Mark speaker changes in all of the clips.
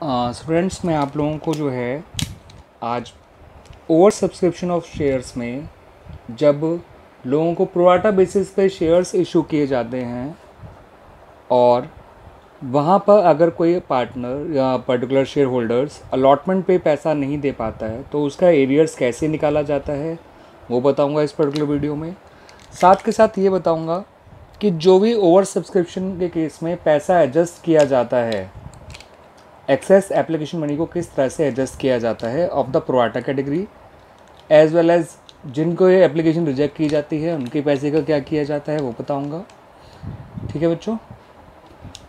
Speaker 1: Students, मैं आप लोगों को जो है आज ओवर सब्सक्रिप्शन ऑफ शेयर्स में जब लोगों को प्रोराटा बेसिस पे शेयर्स इशू किए जाते हैं और वहाँ पर अगर कोई पार्टनर या पर्टिकुलर शेयर होल्डर्स अलॉटमेंट पे पैसा नहीं दे पाता है तो उसका एरियर्स कैसे निकाला जाता है वो बताऊंगा इस पर्टिकुलर वीडियो में। साथ के साथ ये बताऊंगा कि जो भी ओवर सब्सक्रिप्शन के केस में पैसा एडजस्ट किया जाता है, एक्सेस एप्लीकेशन मनी को किस तरह से एडजस्ट किया जाता है of the pro rata category, as well as जिनको ये एप्लीकेशन रिजेक्ट की जाती है उनके पैसे का क्या किया जाता है वो बताऊंगा। ठीक है बच्चों,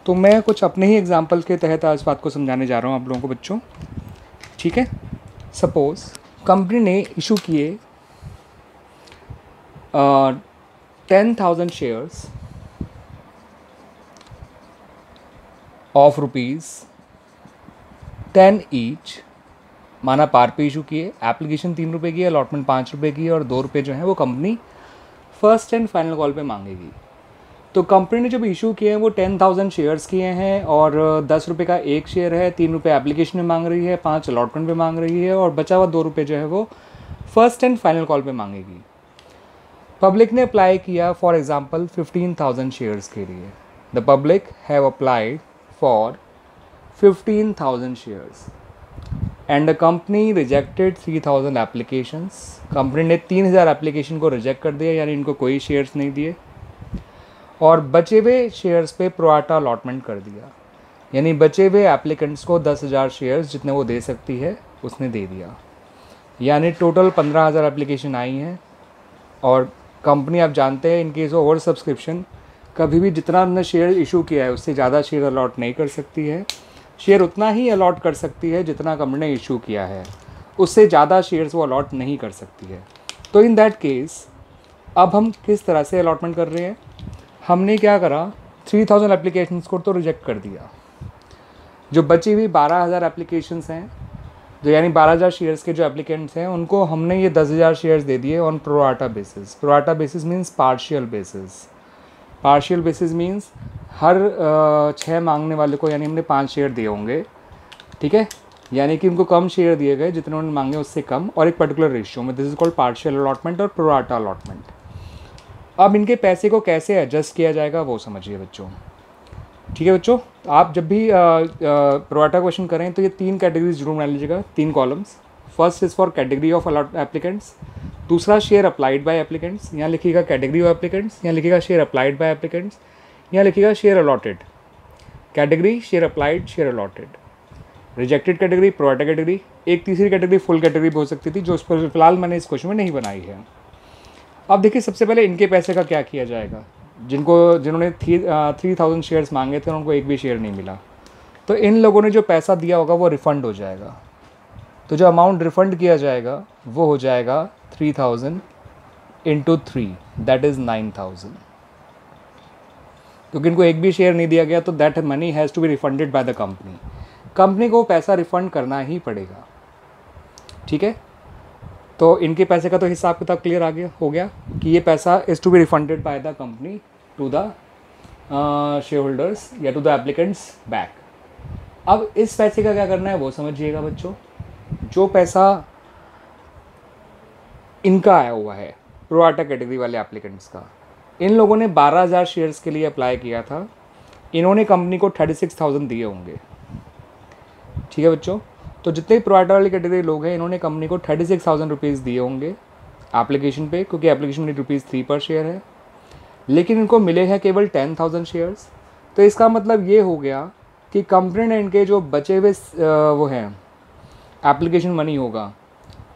Speaker 1: तो मैं कुछ अपने ही एग्जांपल के तहत आज बात को समझाने जा रहा हूँ आप लोगों को बच्चों। ठीक है, सपोज कंपनी ने इशू किए 10,000 शेयर्स ऑफ ₹10 ईच, माना पार पे इशू किए। एप्लीकेशन 3 रुपये की, अलॉटमेंट 5 रुपये की और 2 रुपये जो है वो company first and final call पे मांगेगी। तो कंपनी ने जब इशू किए हैं वो 10,000 शेयर्स किए हैं और 10 रुपये का एक शेयर है, 3 रुपये एप्लीकेशन में मांग रही है, 5 अलॉटमेंट पे मांग रही है और बचा हुआ 2 रुपये जो है वो फर्स्ट एंड फाइनल कॉल पे मांगेगी। पब्लिक ने अप्लाई किया फॉर एग्जांपल 15,000 शेयर्स के लिए। The public have applied for 15,000 shares and the company rejected 3,000 applications। Company ने 3,000 एप्लीकेशन को रिजेक्ट कर दिया, यानी इनको कोई शेयर्स नहीं दिए और बचे हुए शेयर्स पे प्रोराटा अलॉटमेंट कर दिया, यानी बचे हुए एप्लीकेंट्स को 10,000 शेयर्स जितने वो दे सकती है उसने दे दिया, यानी टोटल 15,000 एप्लीकेशन आई हैं। और कंपनी आप जानते हैं in case of over subscription कभी भी जितना हमने शेयर इशू किया है उससे ज़्यादा शेयर अलॉट नहीं कर सकती है। शेयर उतना ही अलॉट कर सकती है जितना कंपनी ने इशू किया है, उससे ज़्यादा शेयर्स वो अलॉट नहीं कर सकती है। तो इन दैट केस अब हम किस तरह से अलॉटमेंट कर रहे हैं, हमने क्या करा, 3,000 एप्लीकेशंस को तो रिजेक्ट कर दिया। जो बची हुई 12,000 एप्लीकेशंस हैं, जो यानी 12,000 शेयर्स के जो एप्लीकेंट्स हैं उनको हमने ये 10,000 शेयर्स दे दिए on pro rata basis. Pro rata basis means partial basis. Partial basis means हर 6 मांगने वाले को यानी हमने 5 शेयर दिए होंगे। ठीक है, यानी कि उनको कम शेयर दिए गए जितने उन्होंने मांगे उससे कम और एक पर्टिकुलर रेशियो में। This is called partial allotment और प्रोराटा अलॉटमेंट। अब इनके पैसे को कैसे एडजस्ट किया जाएगा वो समझिए बच्चों। ठीक है बच्चों, आप जब भी प्रोराटा क्वेश्चन करें तो ये 3 कैटेगरीज जरूर बना लीजिएगा, 3 columns. First is for category of allot applicants, दूसरा शेयर अप्लाइड बाय एप्लीकेंट्स, यहाँ लिखिएगा कैटेगरी ऑफ एप्लीकेंट्स, यहाँ लिखिएगा शेयर अप्लाइड बाय एप्लीकेंट्स, यहाँ लिखिएगा share allotted. Category share applied, share allotted. Rejected category pro rata category, एक तीसरी कैटेगरी फुल कैटेगरी भी हो सकती थी जो उस पर फिलहाल मैंने इस क्वेश्चन में नहीं बनाई है। अब देखिए सबसे पहले इनके पैसे का क्या किया जाएगा। जिन्होंने 3,000 शेयर्स मांगे थे उनको एक भी शेयर नहीं मिला, तो इन लोगों ने जो पैसा दिया होगा वो रिफ़ंड हो जाएगा। तो जो अमाउंट रिफ़ंड किया जाएगा वो हो जाएगा 3,000 इंटू 3, दैट इज़ 9,000। क्योंकि इनको एक भी शेयर नहीं दिया गया तो that money has to be refunded by the company. Company को पैसा रिफ़ंड करना ही पड़ेगा। ठीक है, तो इनके पैसे का तो हिसाब किताब क्लियर हो गया कि ये पैसा is to be refunded by the company to the shareholders या टू द एप्लीकेंट्स बैक। अब इस पैसे का क्या करना है वो समझिएगा बच्चों। जो पैसा इनका आया हुआ है प्रोराटा कैटेगरी वाले एप्लीकेंट्स का, इन लोगों ने 12,000 शेयर्स के लिए अप्लाई किया था, इन्होंने कंपनी को 36,000 दिए होंगे। ठीक है बच्चों, तो जितने प्रोराटा वाली कैटेगरी लोग हैं इन्होंने कंपनी को 36,000 रुपीज़ दिए होंगे एप्लीकेशन पे, क्योंकि एप्लीकेशन में ₹3 पर शेयर है, लेकिन इनको मिले हैं केवल 10,000 शेयर्स। तो इसका मतलब ये हो गया कि कंपनी ने इनके जो बचे हुए वो हैं एप्लीकेशन मनी होगा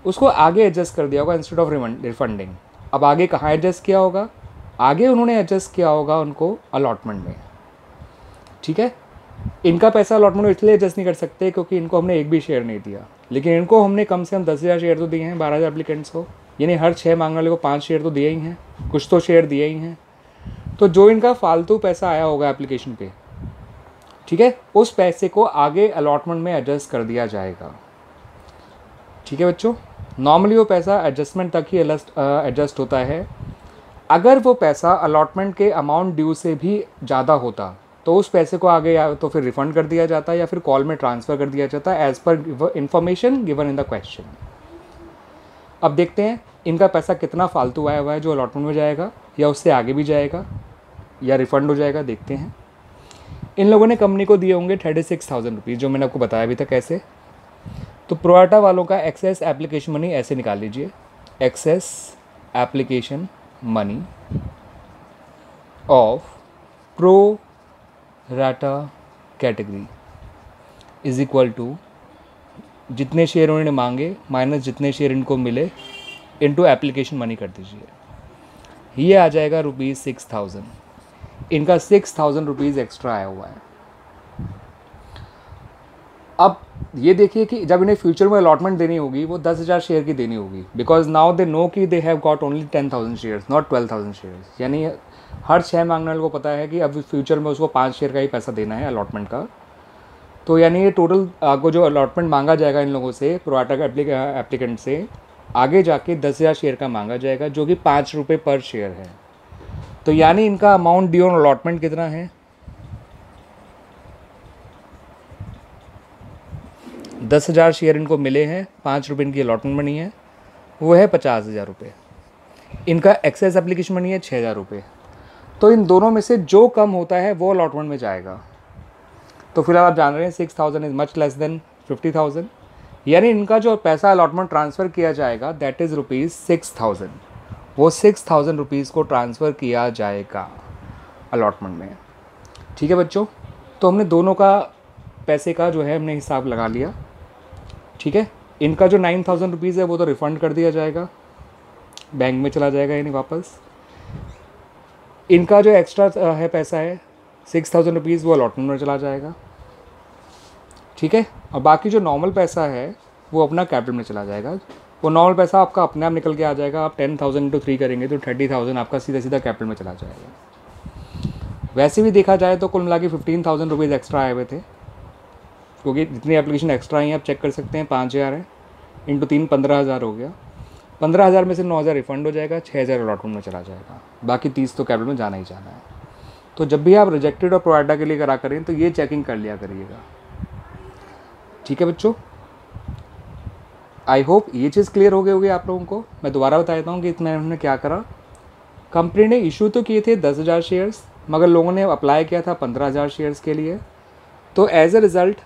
Speaker 1: उसको आगे एडजस्ट कर दिया होगा इंस्टेड ऑफ रिफंडिंग। अब आगे कहाँ एडजस्ट किया होगा, आगे उन्होंने एडजस्ट किया होगा उनको अलॉटमेंट में। ठीक है, इनका पैसा अलॉटमेंट में इसलिए एडजस्ट नहीं कर सकते क्योंकि इनको हमने एक भी शेयर नहीं दिया, लेकिन इनको हमने कम से कम 10,000 शेयर तो दिए हैं 12,000 एप्लीकेंट्स को, यानी हर 6 मांगने वाले को 5 शेयर तो दिए ही हैं, कुछ तो शेयर दिए ही हैं। तो जो इनका फालतू पैसा आया होगा एप्लीकेशन पे, ठीक है, उस पैसे को आगे अलॉटमेंट में एडजस्ट कर दिया जाएगा। ठीक है बच्चों, नॉर्मली वो पैसा एडजस्टमेंट तक ही एडजस्ट होता है। अगर वो पैसा अलॉटमेंट के अमाउंट ड्यू से भी ज़्यादा होता तो उस पैसे को आगे या तो फिर रिफ़ंड कर दिया जाता है या फिर कॉल में ट्रांसफ़र कर दिया जाता है as per information given in the question. अब देखते हैं इनका पैसा कितना फालतू आया हुआ है जो अलॉटमेंट में जाएगा, या उससे आगे भी जाएगा, या रिफ़ंड हो जाएगा। देखते हैं। इन लोगों ने कंपनी को दिए होंगे 36,000 रुपीज़, जो मैंने आपको बताया भी था कैसे। तो प्रोराटा वालों का एक्सेस एप्लीकेशन मनी ऐसे निकाल लीजिए, excess application money of pro rata category is equal to जितने शेयर उन्होंने मांगे माइनस जितने शेयर इनको मिले इनटू एप्लीकेशन मनी कर दीजिए। ये आ जाएगा ₹6,000। इनका 6,000 रुपीज़ एक्स्ट्रा आया हुआ है। अब ये देखिए कि जब इन्हें फ्यूचर में अलॉटमेंट देनी होगी वो 10,000 शेयर की देनी होगी, बिकॉज नाउ दे नो कि they have got only 10,000 shares not 12,000 shares. यानी हर 6 मांगने वाले को पता है कि अब फ्यूचर में उसको 5 शेयर का ही पैसा देना है अलॉटमेंट का। तो यानी ये टोटल आपको जो अलॉटमेंट मांगा जाएगा इन लोगों से, प्रोराटा का एप्लीकेंट से, आगे जाके 10,000 शेयर का मांगा जाएगा जो कि ₹5 पर शेयर है। तो यानी इनका अमाउंट ड्यू ऑन अलॉटमेंट कितना है? 10,000 शेयर इनको मिले हैं, ₹5 इनकी अलॉटमेंट मनी है, वो है 50,000 रुपये। इनका एक्सेस एप्लीकेशन मनी है 6,000 रुपये। तो इन दोनों में से जो कम होता है वो अलॉटमेंट में जाएगा। तो फिलहाल आप जान रहे हैं 6,000 इज़ मच लेस देन 50,000। यानी इनका जो पैसा अलॉटमेंट ट्रांसफ़र किया जाएगा दैट इज़ ₹6,000। वो 6,000 रुपीज़ को ट्रांसफ़र किया जाएगा अलॉटमेंट में। ठीक है बच्चों, तो हमने दोनों का पैसे का जो है हमने हिसाब लगा लिया। ठीक है, इनका जो 9,000 रुपीज़ है वो तो रिफ़ंड कर दिया जाएगा, बैंक में चला जाएगा यानी वापस। इनका जो एक्स्ट्रा है पैसा है 6,000 रुपीज़ वो अलॉटमेंट में चला जाएगा। ठीक है, और बाकी जो नॉर्मल पैसा है वो अपना कैपिटल में चला जाएगा। वो नॉर्मल पैसा आपका अपने आप निकल के आ जाएगा। आप 10,000 इंटू 3 करेंगे तो 30,000 आपका सीधा सीधा कैपिटल में चला जाएगा। वैसे भी देखा जाए तो कुल मिला के 15,000 रुपीज़ एक्स्ट्रा आए हुए थे, क्योंकि जितनी एप्लीकेशन एक्स्ट्रा आई हैं आप चेक कर सकते हैं। 5,000 है इंटू 3 15,000 हो गया। 15,000 में से 9,000 रिफंड हो जाएगा, 6,000 अलॉटमेंट में चला जाएगा, बाकी 30 तो कैपिटल में जाना ही जाना है। तो जब भी आप रिजेक्टेड और प्रोराटा के लिए करा करें तो ये चेकिंग कर लिया करिएगा। ठीक है बच्चों, आई होप ये चीज़ क्लियर हो गई होगी आप लोगों को। मैं दोबारा बता देता हूँ कि इतना हमने क्या करा। कंपनी ने इशू तो किए थे 10,000 शेयर्स, मगर लोगों ने अप्लाई किया था 15,000 शेयर्स के लिए। तो एज ए रिज़ल्ट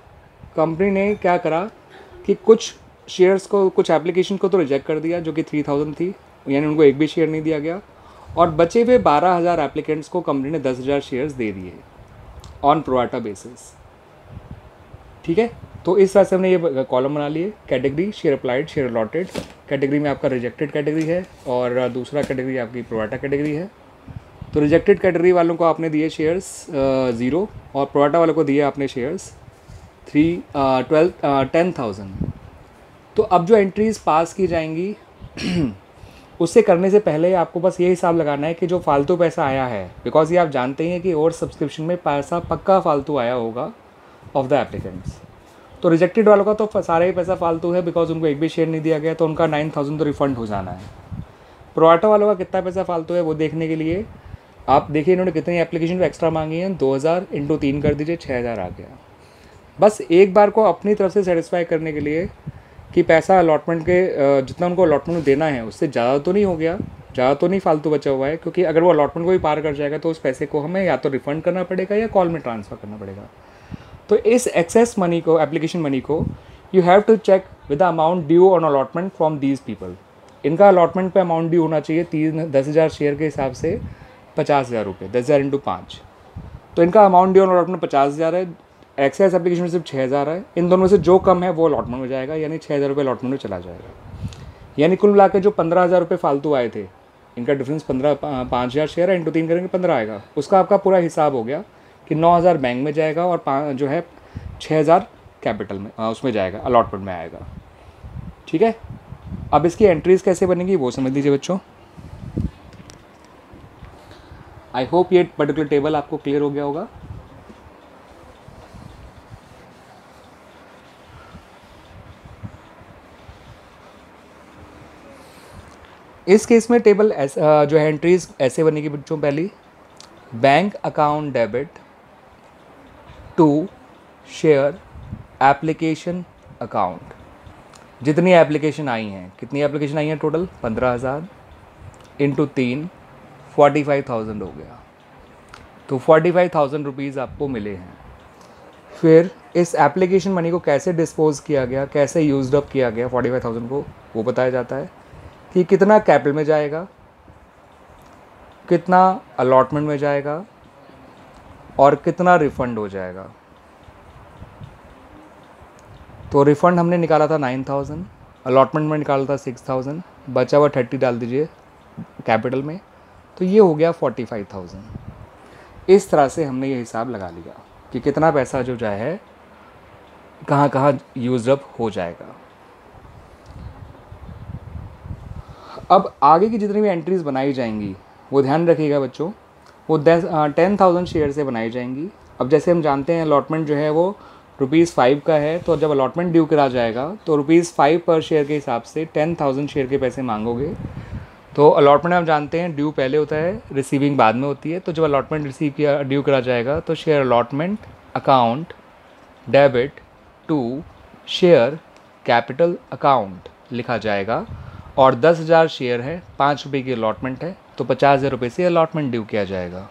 Speaker 1: कंपनी ने क्या करा कि कुछ शेयर्स को, कुछ एप्लीकेशन को तो रिजेक्ट कर दिया जो कि 3,000 थी, यानी उनको एक भी शेयर नहीं दिया गया, और बचे हुए 12,000 एप्लीकेंट्स को कंपनी ने 10,000 शेयर्स दे दिए ऑन प्रोराटा बेसिस। ठीक है, तो इस तरह से हमने ये कॉलम बना लिए, category share applied, share allotted. Category में आपका रिजेक्टेड कैटेगरी है और दूसरा कैटेगरी आपकी प्रोराटा कैटेगरी है। तो रिजेक्टेड कैटेगरी वालों को आपने दिए शेयर्स 0 और प्रोराटा वालों को दिए आपने शेयर्स 10,000। तो अब जो एंट्रीज पास की जाएंगी उससे करने से पहले आपको बस ये हिसाब लगाना है कि जो फालतू पैसा आया है, बिकॉज ये आप जानते हैं कि और सब्सक्रिप्शन में पैसा पक्का फालतू आया होगा ऑफ द एप्लीकेंट्स। तो रिजेक्टेड वालों का तो सारा ही पैसा फालतू है, बिकॉज उनको एक भी शेयर नहीं दिया गया, तो उनका 9,000 तो रिफंड हो जाना है। प्रोराटा वालों का कितना पैसा फालतू है वो देखने के लिए आप देखिए इन्होंने कितनी एप्लीकेशन को एक्स्ट्रा मांगी हैं। 2,000 इंटू 3 कर दीजिए, 6,000 आ गया। बस एक बार को अपनी तरफ से सेटिस्फाई करने के लिए कि पैसा अलॉटमेंट के जितना उनको अलॉटमेंट देना है उससे ज़्यादा तो नहीं हो गया, ज़्यादा तो नहीं फालतू बचा हुआ है, क्योंकि अगर वो अलॉटमेंट को भी पार कर जाएगा तो उस पैसे को हमें या तो रिफ़ंड करना पड़ेगा या कॉल में ट्रांसफ़र करना पड़ेगा। तो इस एक्सेस मनी को, एप्लीकेशन मनी को, you have to check with the amount due on allotment from these people. इनका अलॉटमेंट पे अमाउंट ड्यू होना चाहिए 10,000 शेयर के हिसाब से 50,000 रुपये, 10,000 इंटू 5। तो इनका अमाउंट ड्यू ऑन अलॉटमेंट 50,000 है, एक्सेस एप्लीकेशन में सिर्फ 6,000 है। इन दोनों में से जो कम है वो अलॉटमेंट में जाएगा, यानी 6,000 रुपये अलॉटमेंट में चला जाएगा। यानी कुल मिला के जो 15,000 रुपये फालतू आए थे, इनका डिफरेंस 5,000 शेयर है, इंटू 3 करेंगे 15 आएगा। उसका आपका पूरा हिसाब हो गया कि 9,000 बैंक में जाएगा और जो है 6,000 कैपिटल में उसमें जाएगा, अलॉटमेंट में आएगा। ठीक है, अब इसकी एंट्रीज़ कैसे बनेगी वो समझ लीजिए बच्चों। आई होप ये पर्टिकुलर टेबल आपको क्लियर हो गया होगा। इस केस में टेबल जो है एंट्रीज ऐसे बनेगी बच्चों। पहली bank account debit to share application account. जितनी एप्लीकेशन आई हैं, कितनी एप्लीकेशन आई हैं टोटल? 15,000 इंटू 3 45,000 हो गया। तो 45,000 रुपीज़ आपको मिले हैं। फिर इस एप्लीकेशन मनी को कैसे डिस्पोज किया गया, कैसे यूज्ड अप किया गया 45,000 को, वो बताया जाता है कि कितना कैपिटल में जाएगा, कितना अलॉटमेंट में जाएगा और कितना रिफ़ंड हो जाएगा। तो रिफ़ंड हमने निकाला था 9,000, अलॉटमेंट में निकाला था 6,000, बचा हुआ 30 डाल दीजिए कैपिटल में, तो ये हो गया 45,000। इस तरह से हमने ये हिसाब लगा लिया कि कितना पैसा जो जाए है कहाँ कहाँ यूज अप हो जाएगा। अब आगे की जितनी भी एंट्रीज़ बनाई जाएंगी वो ध्यान रखिएगा बच्चों, वो 10,000 शेयर से बनाई जाएंगी। अब जैसे हम जानते हैं अलॉटमेंट जो है वो ₹5 का है, तो जब अलॉटमेंट ड्यू करा जाएगा तो ₹5 पर शेयर के हिसाब से 10,000 शेयर के पैसे मांगोगे। तो अलॉटमेंट हम जानते हैं ड्यू पहले होता है, रिसीविंग बाद में होती है। तो जब अलॉटमेंट रिसीव किया ड्यू करा जाएगा तो share allotment account debit to share capital account लिखा जाएगा। और 10,000 शेयर है, ₹5 की अलॉटमेंट है, तो 50,000 रुपये से अलॉटमेंट ड्यू किया जाएगा।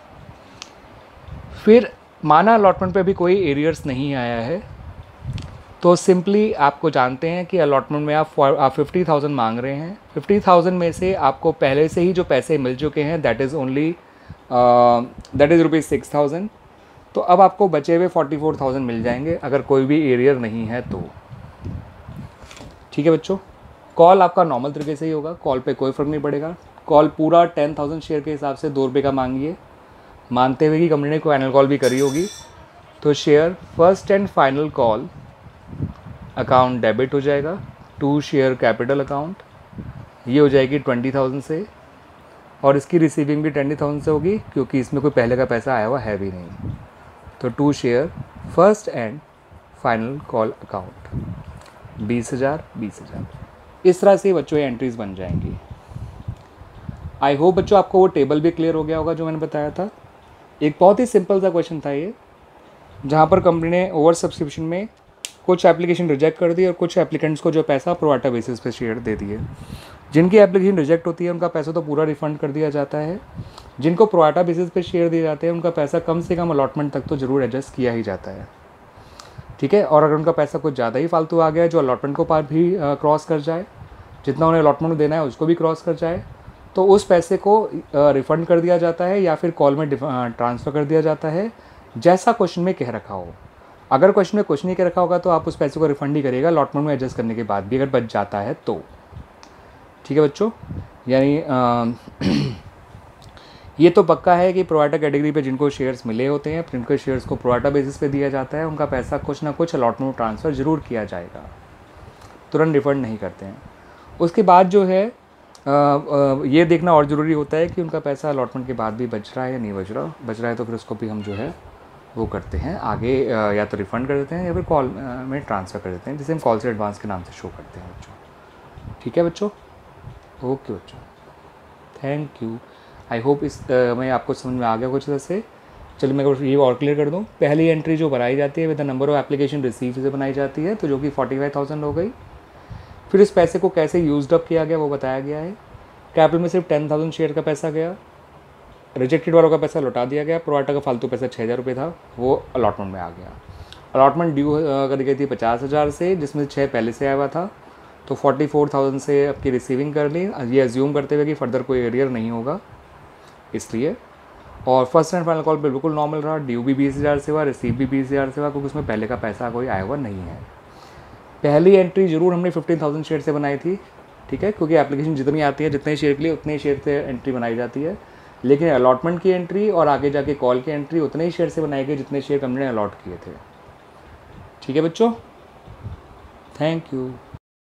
Speaker 1: फिर माना अलॉटमेंट पे भी कोई एरियर्स नहीं आया है, तो सिंपली आपको जानते हैं कि अलॉटमेंट में आप 50,000 मांग रहे हैं। 50,000 में से आपको पहले से ही जो पैसे मिल चुके हैं दैट इज़ ₹6,000। तो अब आपको बचे हुए 44,000 मिल जाएंगे अगर कोई भी एरियर नहीं है तो। ठीक है बच्चों, कॉल आपका नॉर्मल तरीके से ही होगा, कॉल पे कोई फ़र्क नहीं पड़ेगा। कॉल पूरा 10,000 शेयर के हिसाब से ₹2 का मांगिए, मानते हुए कि कंपनी ने फाइनल कॉल भी करी होगी। तो share first and final call account debit हो जाएगा टू शेयर कैपिटल अकाउंट, ये हो जाएगी 20,000 से, और इसकी रिसीविंग भी 20,000 से होगी क्योंकि इसमें कोई पहले का पैसा आया हुआ है भी नहीं। तो to share first and final call account 20,000। इस तरह से बच्चों ये एंट्रीज बन जाएंगी। आई होप बच्चों आपको वो टेबल भी क्लियर हो गया होगा जो मैंने बताया था। एक बहुत ही सिंपल सा क्वेश्चन था ये, जहाँ पर कंपनी ने ओवर सब्सक्रिप्शन में कुछ एप्लीकेशन रिजेक्ट कर दी और कुछ एप्लीकेंट्स को जो पैसा प्रोवाटा बेसिस पे शेयर दे दिए। जिनकी एप्लीकेशन रिजेक्ट होती है उनका पैसा तो पूरा रिफंड कर दिया जाता है, जिनको प्रोवाटा बेसिस पे शेयर दिए जाते हैं उनका पैसा कम से कम अलॉटमेंट तक तो ज़रूर एडजस्ट किया ही जाता है। ठीक है, और अगर उनका पैसा कुछ ज़्यादा ही फालतू आ गया जो अलॉटमेंट को पार भी क्रॉस कर जाए, जितना उन्हें अलॉटमेंट देना है उसको भी क्रॉस कर जाए, तो उस पैसे को रिफ़ंड कर दिया जाता है या फिर कॉल में ट्रांसफ़र कर दिया जाता है, जैसा क्वेश्चन में कह रखा हो। अगर क्वेश्चन में कुछ नहीं कह रखा होगा तो आप उस पैसे को रिफ़ंड ही करिएगा अलॉटमेंट में एडजस्ट करने के बाद भी, अगर बच जाता है तो। ठीक है बच्चों, यानी ये तो पक्का है कि प्रोवाटा कैटेगरी पे जिनको शेयर्स मिले होते हैं, जिनको शेयर्स को प्रोवाटा बेसिस पे दिया जाता है, उनका पैसा कुछ ना कुछ अलॉटमेंट में ट्रांसफ़र ज़रूर किया जाएगा, तुरंत रिफ़ंड नहीं करते हैं। उसके बाद जो है ये देखना और ज़रूरी होता है कि उनका पैसा अलॉटमेंट के बाद भी बच रहा है या नहीं बच रहा है तो फिर उसको भी हम जो है वो करते हैं आगे, या तो रिफ़ंड कर देते हैं या फिर कॉल में ट्रांसफ़र कर देते हैं, जिसे हम कॉल से एडवांस के नाम से शो करते हैं बच्चों। ठीक है बच्चों, ओके बच्चों, थैंक यू। आई होप इस मैं आपको समझ में आ गया कुछ तरह से। चलिए मैं ये और क्लियर कर दूँ। पहली एंट्री जो बनाई जाती है with the number of application receive से बनाई जाती है, तो जो कि 45,000 हो गई। फिर इस पैसे को कैसे यूज्ड अप किया गया वो बताया गया है। कैपिटल में सिर्फ 10,000 शेयर का पैसा गया, रिजेक्टेड वालों का पैसा लौटा दिया गया, प्रोवाटा का फालतू पैसा 6,000 रुपये था वो अलॉटमेंट में आ गया। अलॉटमेंट ड्यू करी गई थी 50,000 से, जिसमें 6 पहले से आया हुआ था, तो 44,000 से आपकी रिसीविंग कर ली, ये एज्यूम करते हुए कि फर्दर कोई एरियर नहीं होगा इसलिए। और फर्स्ट एंड फाइनल कॉल पर बिल्कुल नॉर्मल रहा, ड्यू भी 20,000 से हुआ, रिसीव भी 20,000 से हुआ, क्योंकि उसमें पहले का पैसा कोई आया हुआ नहीं है। पहली एंट्री ज़रूर हमने 15,000 शेयर से बनाई थी, ठीक है, क्योंकि एप्लीकेशन जितनी आती है जितने शेयर के लिए उतने शेयर से एंट्री बनाई जाती है, लेकिन अलॉटमेंट की एंट्री और आगे जाके कॉल की एंट्री उतने ही शेयर से बनाई गई जितने शेयर कंपनी ने अलॉट किए थे। ठीक है बच्चों, थैंक यू।